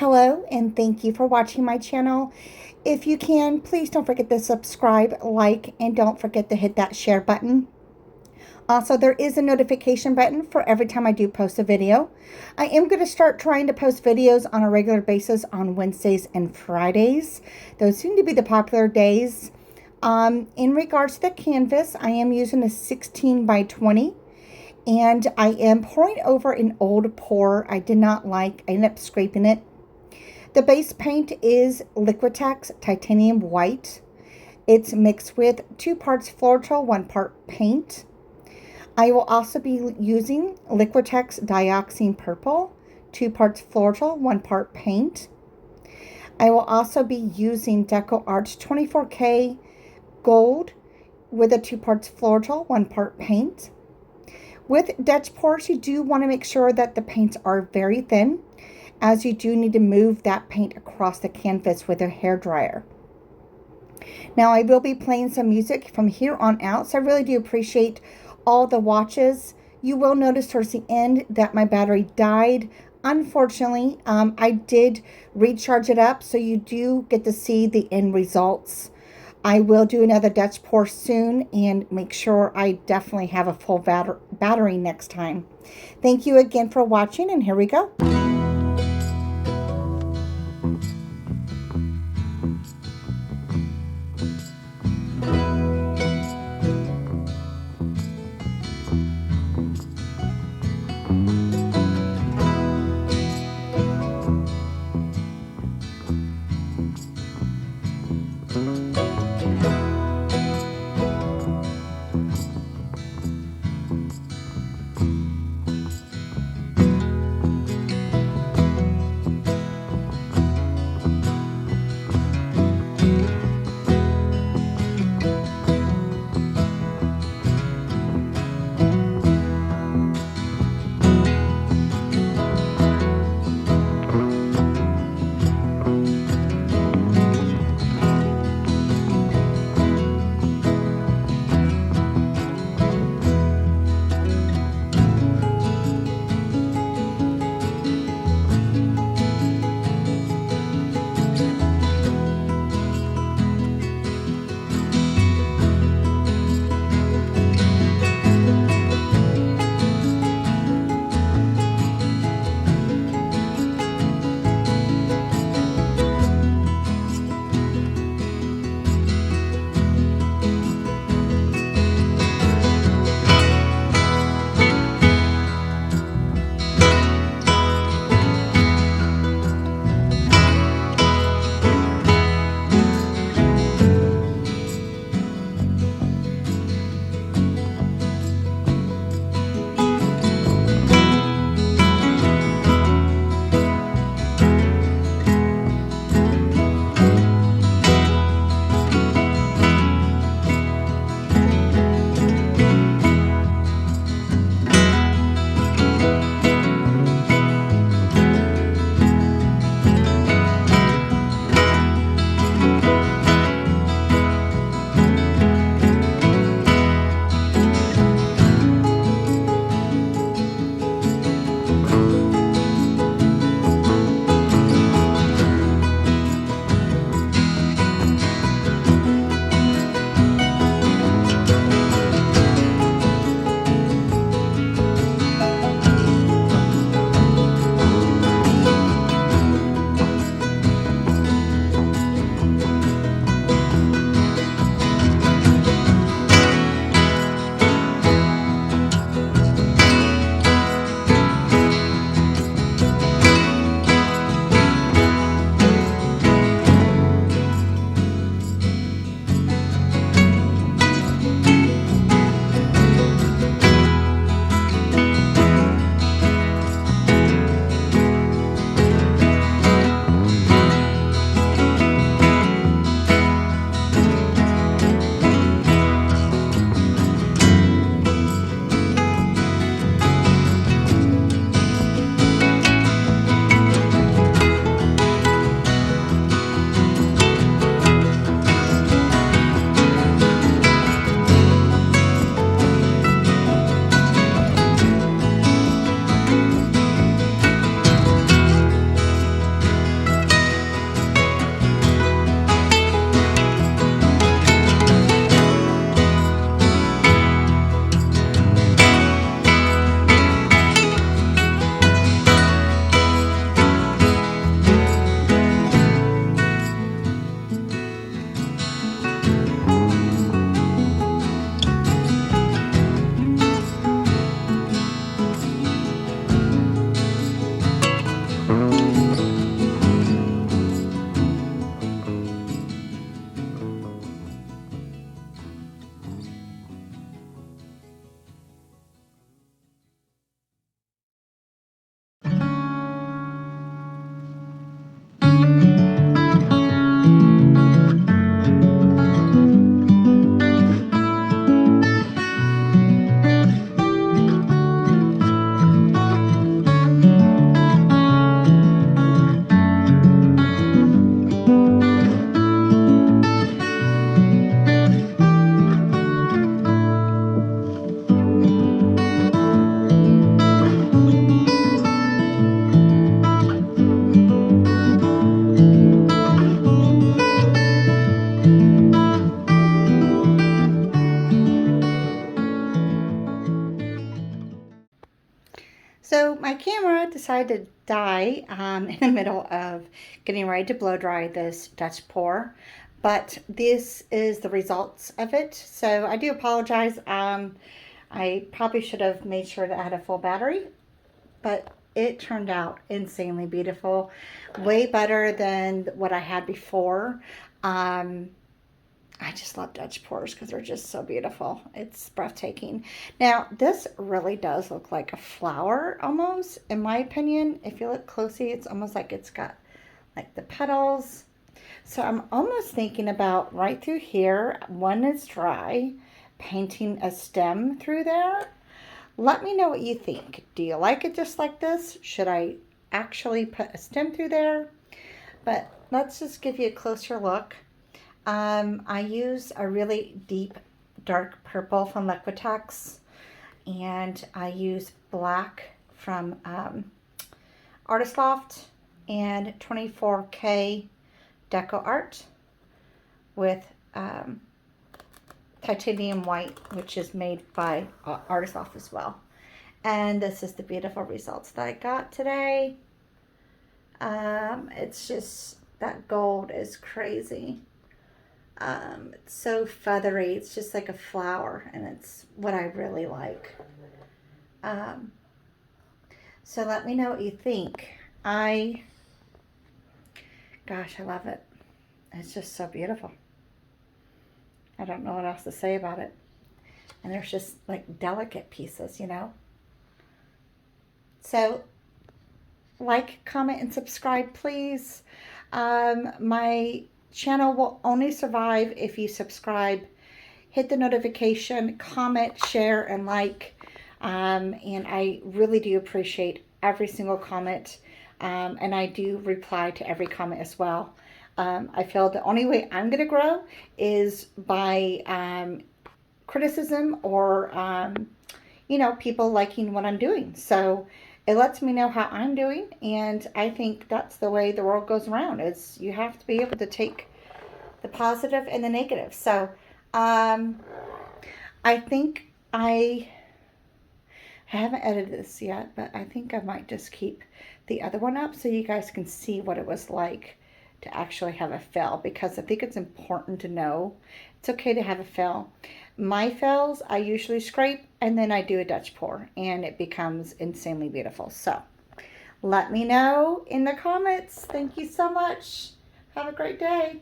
Hello, and thank you for watching my channel. If you can, please don't forget to subscribe, like, and don't forget to hit that share button. Also, there is a notification button for every time I do post a video. I am going to start trying to post videos on a regular basis on Wednesdays and Fridays. Those seem to be the popular days. In regards to the canvas, I am using a 16 by 20. And I am pouring over an old pour I did not like. I ended up scraping it. The base paint is Liquitex Titanium White. It's mixed with 2 parts Floetrol, 1 part paint. I will also be using Liquitex Dioxazine Purple, 2 parts Floetrol, 1 part paint. I will also be using Decoart 24K Gold with a 2 parts Floetrol, 1 part paint. With Dutch pours, you do want to make sure that the paints are very thin, as you do need to move that paint across the canvas with a hairdryer. Now, I will be playing some music from here on out, so I really do appreciate all the watches. You will notice towards the end that my battery died. Unfortunately, I did recharge it up, so you do get to see the end results. I will do another Dutch pour soon and make sure I definitely have a full battery next time. Thank you again for watching, and here we go. So my camera decided to die in the middle of getting ready to blow dry this Dutch pour, but this is the results of it. So I do apologize. I probably should have made sure that I had a full battery, but it turned out insanely beautiful, way better than what I had before. I just love Dutch pours because they're just so beautiful. It's breathtaking. Now, this really does look like a flower almost, in my opinion. If you look closely, it's almost like it's got like the petals. So I'm almost thinking about right through here, when it's dry, painting a stem through there. Let me know what you think. Do you like it just like this? Should I actually put a stem through there? But let's just give you a closer look. I use a really deep dark purple from Liquitex, and I use black from Artist Loft and 24K Decoart with Titanium White, which is made by Artist Loft as well. And this is the beautiful results that I got today. It's just, that gold is crazy. It's so feathery. It's just like a flower, and it's what I really like. So let me know what you think. Gosh, I love it. It's just so beautiful. I don't know what else to say about it. And there's just like delicate pieces, you know. So like, comment, and subscribe, please. My channel will only survive if you subscribe, hit the notification, comment, share, and like. And I really do appreciate every single comment. And I do reply to every comment as well. I feel the only way I'm going to grow is by criticism or, you know, people liking what I'm doing. So it lets me know how I'm doing, and I think that's the way the world goes around, is you have to be able to take the positive and the negative. So I think I haven't edited this yet, but I think I might just keep the other one up so you guys can see what it was like to actually have a fill, because I think it's important to know it's okay to have a fill. My fills, I usually scrape and then I do a Dutch pour, and it becomes insanely beautiful. So let me know in the comments. Thank you so much. Have a great day.